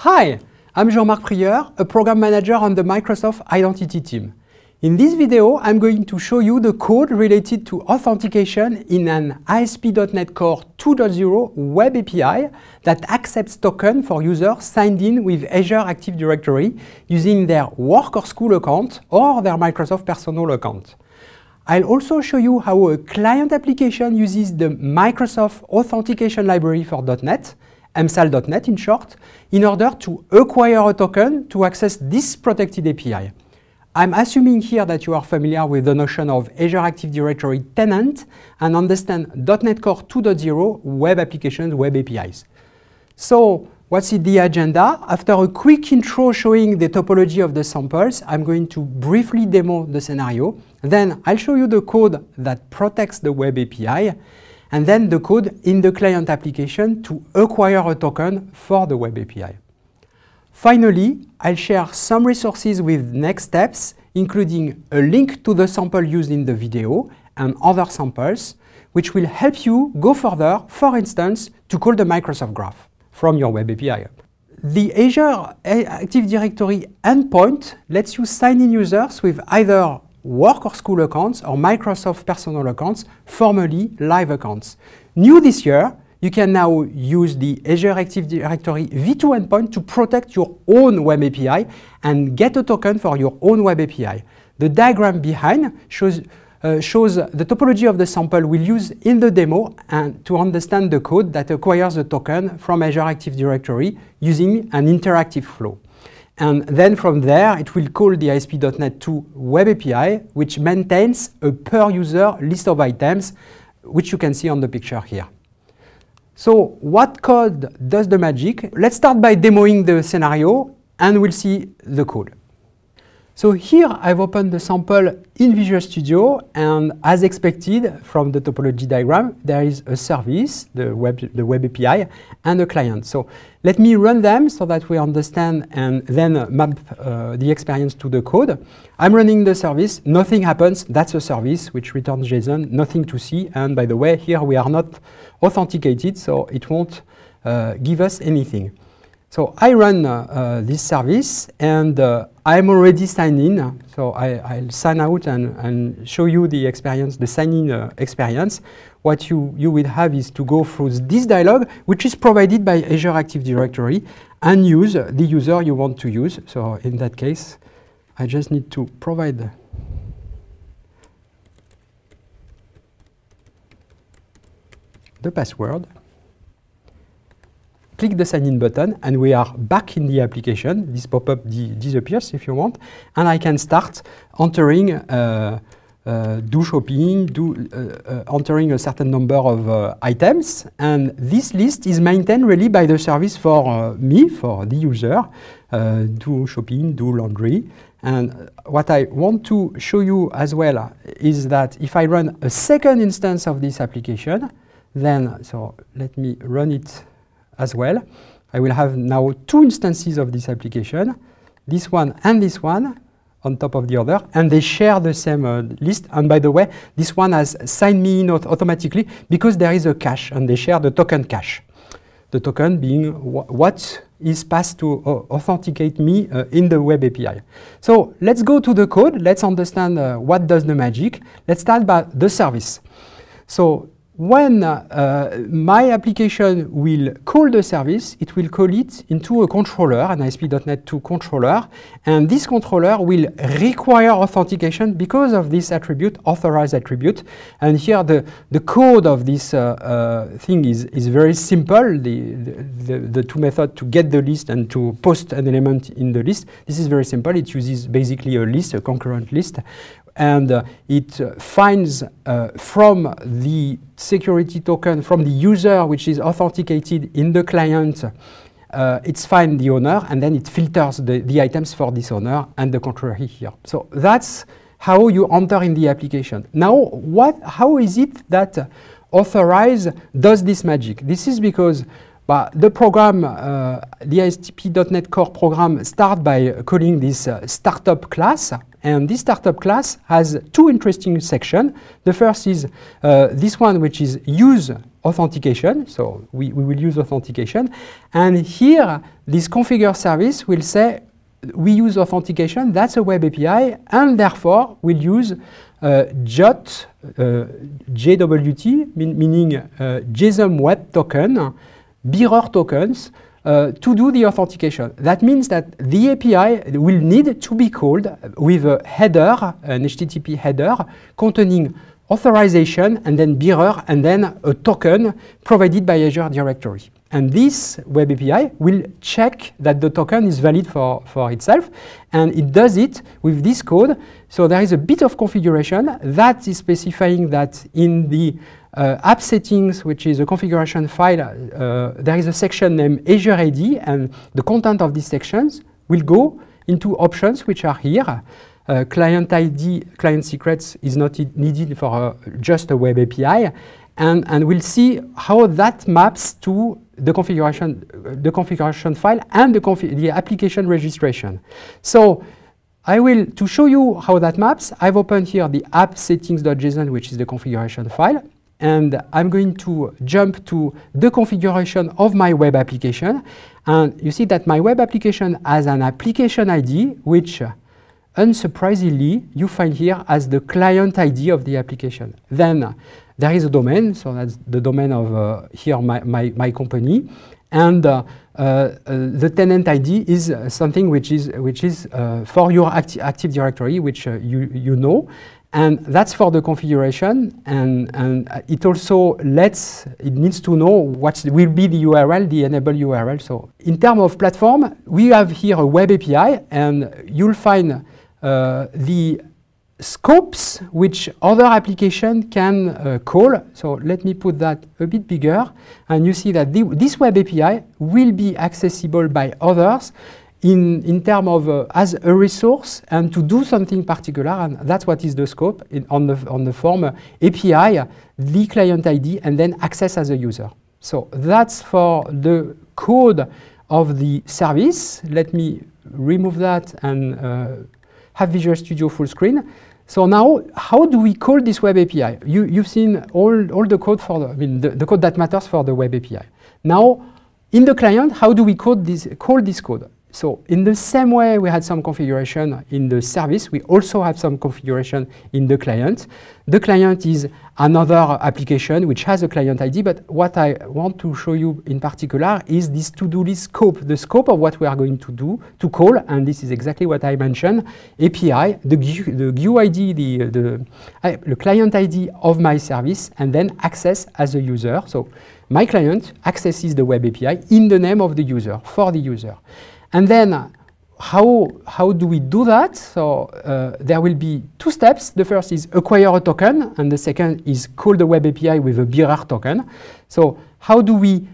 Hi, I'm Jean-Marc Prieur, a program manager on the Microsoft Identity team. In this video, I'm going to show you the code related to authentication in an ASP.NET Core 2.0 Web API that accepts tokens for users signed in with Azure Active Directory using their work or school account or their Microsoft personal account. I'll also show you how a client application uses the Microsoft Authentication Library for .NET, MSAL.NET in short, in order to acquire a token to access this protected API. I'm assuming here that you are familiar with the notion of Azure Active Directory tenant and understand .NET Core 2.0 Web Applications, Web APIs. So, what's in the agenda? After a quick intro showing the topology of the samples, I'm going to briefly demo the scenario. Then I'll show you the code that protects the Web API, and then the code in the client application to acquire a token for the Web API. Finally, I'll share some resources with next steps, including a link to the sample used in the video and other samples, which will help you go further, for instance, to call the Microsoft Graph from your Web API. The Azure Active Directory endpoint lets you sign in users with either work or school accounts or Microsoft personal accounts, formerly live accounts. New this year, you can now use the Azure Active Directory v2 endpoint to protect your own Web API and get a token for your own Web API. The diagram behind shows the topology of the sample we'll use in the demo and to understand the code that acquires the token from Azure Active Directory using an interactive flow. And then from there, it will call the ASP.NET 2 Web API, which maintains a per-user list of items, which you can see on the picture here. So what code does the magic? Let's start by demoing the scenario, and we'll see the code. So here I've opened the sample in Visual Studio, and as expected from the topology diagram, there is a service, the web API, and a client. So let me run them so that we understand and then map the experience to the code. I'm running the service, nothing happens, that's a service which returns JSON, nothing to see, and by the way, here we are not authenticated, so it won't give us anything. So I run this service, and I'm already signed in. So I'll sign out and show you the experience, the sign-in experience. What you will have is to go through this dialog, which is provided by Azure Active Directory, and use the user you want to use. So in that case, I just need to provide the password. Click the sign in button, and we are back in the application. This pop-up disappears if you want, and I can start entering, do shopping, entering a certain number of items, and this list is maintained really by the service for me, for the user. Do shopping, do laundry, and what I want to show you as well is that if I run a second instance of this application, then so let me run it as well. I will have now two instances of this application, this one and this one on top of the other, and they share the same list. And by the way, this one has signed me in automatically because there is a cache, and they share the token cache. The token being what is passed to authenticate me in the Web API. So let's go to the code. Let's understand what does the magic. Let's start by the service. So when my application will call the service, it will call it into a controller, an ASP.NET 2 controller, and this controller will require authentication because of this attribute, authorized attribute. And here the code of this thing is very simple, the two methods to get the list and to post an element in the list. This is very simple. It uses basically a list, a concurrent list, and it finds from the security token from the user which is authenticated in the client, it's find the owner, and then it filters the items for this owner and the contrary here. So that's how you enter in the application. Now, how is it that authorize does this magic? This is because the program, the ASP.NET Core program, starts by calling this startup class. And this startup class has two interesting sections. The first is this one, which is use authentication. So we will use authentication. And here, this configure service will say, we use authentication, that's a web API, and therefore we'll use JWT, meaning JSON Web Token, bearer tokens, to do the authentication. That means that the API will need to be called with a header, an HTTP header, containing authorization, and then bearer, and then a token provided by Azure Directory. And this web API will check that the token is valid for itself, and it does it with this code. So there is a bit of configuration that is specifying that in the app settings, which is a configuration file, there is a section named Azure AD, and the content of these sections will go into options which are here. Client ID, client secrets is not needed for just a web API, and we'll see how that maps to the configuration file and the application registration. So to show you how that maps, I've opened here the app settings.json, which is the configuration file, and I'm going to jump to the configuration of my web application. And you see that my web application has an application ID, which unsurprisingly, you find here as the client ID of the application. Then there is a domain, so that's the domain of here my company, and the tenant ID is something which is for your Active Directory, which you know, and that's for the configuration, and it also needs to know what will be the URL, the enable URL. So in terms of platform, we have here a web API, and you'll find the scopes which other application can call. So let me put that a bit bigger, and you see that this web API will be accessible by others in terms of as a resource and to do something particular, and that's what is the scope on the form API, the client ID, and then access as a user. So that's for the code of the service. Let me remove that and have Visual Studio full screen. So now, how do we call this web API? You've seen all the code for the code that matters for the web API. Now, in the client, how do we call this code? So in the same way we had some configuration in the service, we also have some configuration in the client. The client is another application which has a client ID, but what I want to show you in particular is this to-do list scope, the scope of what we are going to do, to call, and this is exactly what I mentioned, API, the GUID, the client ID of my service, and then access as a user. So my client accesses the web API in the name of the user, for the user. And then how do we do that? So there will be two steps. The first is acquire a token, and the second is call the web API with a bearer token. So how do we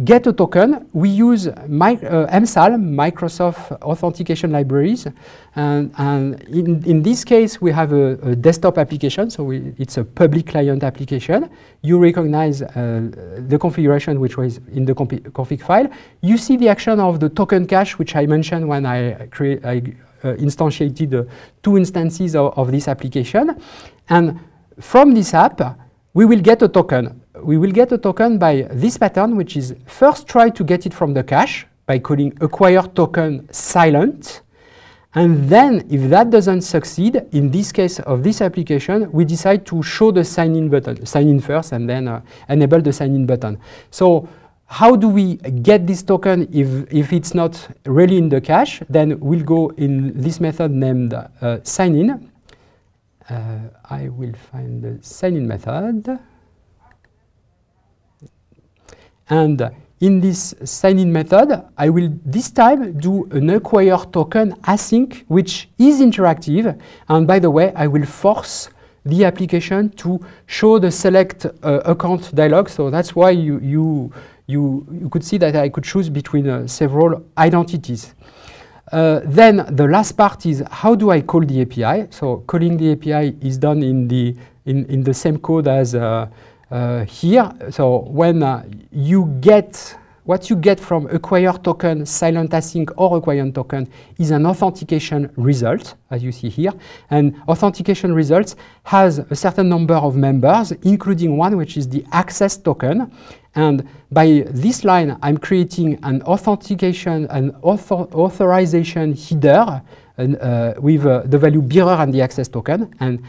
get a token? We use MSAL, Microsoft Authentication Libraries, and in this case we have a desktop application, so it's a public client application. You recognize the configuration which was in the config file. You see the action of the token cache, which I mentioned when I instantiated two instances of this application, and from this app we will get a token. We will get a token by this pattern, which is first try to get it from the cache by calling acquire token silent. And then if that doesn't succeed, in this case of this application, we decide to show the sign in button, sign in first and then enable the sign in button. So how do we get this token if it's not really in the cache? Then we'll go in this method named sign in. I will find the sign in method. And in this sign-in method, I will this time do an acquire token async, which is interactive. And by the way, I will force the application to show the select account dialog. So that's why you could see that I could choose between several identities. Then the last part is how do I call the API? So calling the API is done in the same code as here. So when you get what you get from acquire token, silent async, or acquire token is an authentication result, as you see here. And authentication results has a certain number of members, including one which is the access token. And by this line, I'm creating an authentication, an authorization header with the value bearer and the access token. And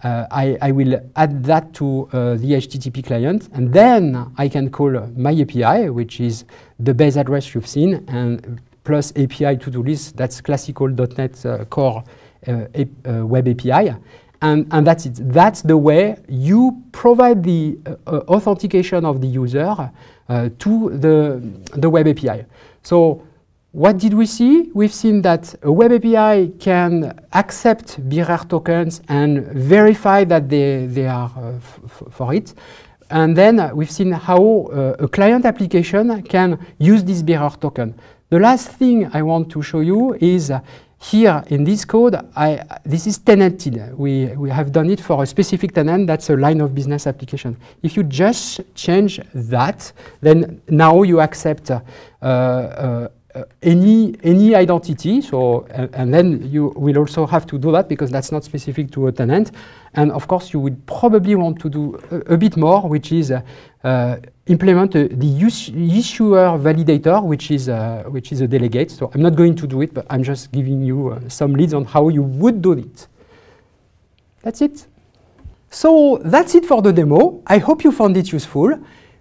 I will add that to the HTTP client, and then I can call my API, which is the base address you've seen, and plus API to-do list. That's classical .NET Core web API. And that's it. That's the way you provide the authentication of the user to the web API. So what did we see? We've seen that a web API can accept bearer tokens and verify that they are for it. And then we've seen how a client application can use this bearer token. The last thing I want to show you is here in this code, this is tenanted. We have done it for a specific tenant. That's a line of business application. If you just change that, then now you accept any identity, so and then you will also have to do that because that's not specific to a tenant. And of course, you would probably want to do a bit more, which is implement the issuer validator, which is a delegate. So I'm not going to do it, but I'm just giving you some leads on how you would do it. That's it. So that's it for the demo. I hope you found it useful.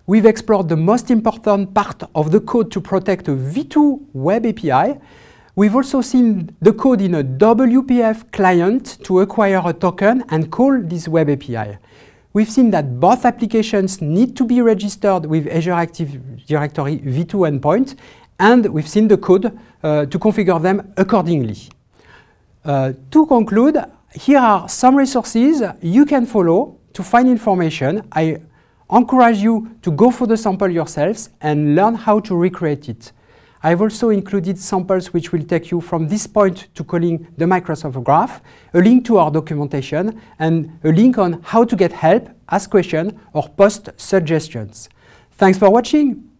We've explored the most important part of the code to protect a V2 web API. We've also seen the code in a WPF client to acquire a token and call this web API. We've seen that both applications need to be registered with Azure Active Directory V2 endpoint, and we've seen the code to configure them accordingly. To conclude, here are some resources you can follow to find information. I encourage you to go through the sample yourselves and learn how to recreate it. I've also included samples which will take you from this point to calling the Microsoft Graph, a link to our documentation, and a link on how to get help, ask questions, or post suggestions. Thanks for watching.